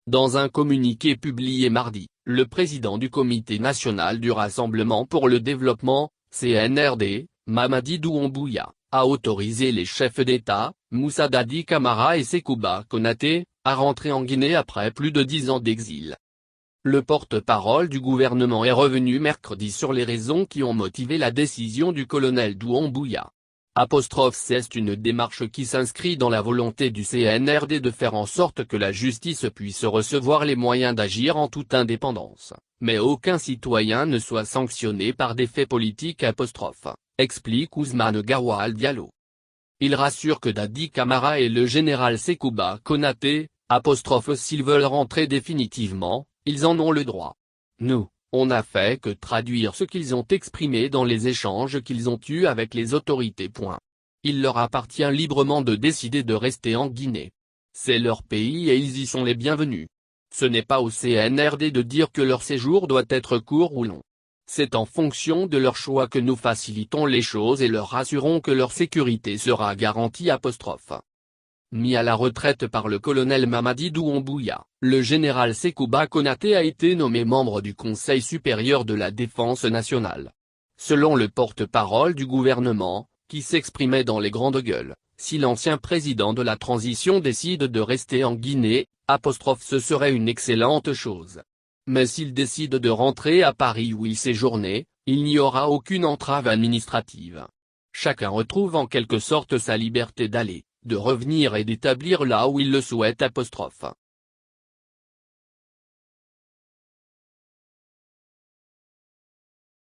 Dans un communiqué publié mardi, le président du Comité national du Rassemblement pour le développement, CNRD, Mamadi Doumbouya, a autorisé les chefs d'État, Moussa Dadi Camara et Sekouba Konaté, à rentrer en Guinée après plus de 10 ans d'exil. Le porte-parole du gouvernement est revenu mercredi sur les raisons qui ont motivé la décision du colonel Doumbouya. C'est une démarche qui s'inscrit dans la volonté du CNRD de faire en sorte que la justice puisse recevoir les moyens d'agir en toute indépendance, mais aucun citoyen ne soit sanctionné par des faits politiques. Explique Ousmane Gawal Diallo. Il rassure que Dadi Camara et le général Sekouba Konaté, s'ils veulent rentrer définitivement, ils en ont le droit. Nous, on n'a fait que traduire ce qu'ils ont exprimé dans les échanges qu'ils ont eus avec les autorités. Il leur appartient librement de décider de rester en Guinée. C'est leur pays et ils y sont les bienvenus. Ce n'est pas au CNRD de dire que leur séjour doit être court ou long. C'est en fonction de leur choix que nous facilitons les choses et leur rassurons que leur sécurité sera garantie. Mis à la retraite par le colonel Mamadi Doumbouya, le général Sekouba Konaté a été nommé membre du Conseil supérieur de la défense nationale. Selon le porte-parole du gouvernement, qui s'exprimait dans les grandes gueules, si l'ancien président de la transition décide de rester en Guinée, ce serait une excellente chose. Mais s'il décide de rentrer à Paris où il séjournait, il n'y aura aucune entrave administrative. Chacun retrouve en quelque sorte sa liberté d'aller, de revenir et d'établir là où il le souhaite.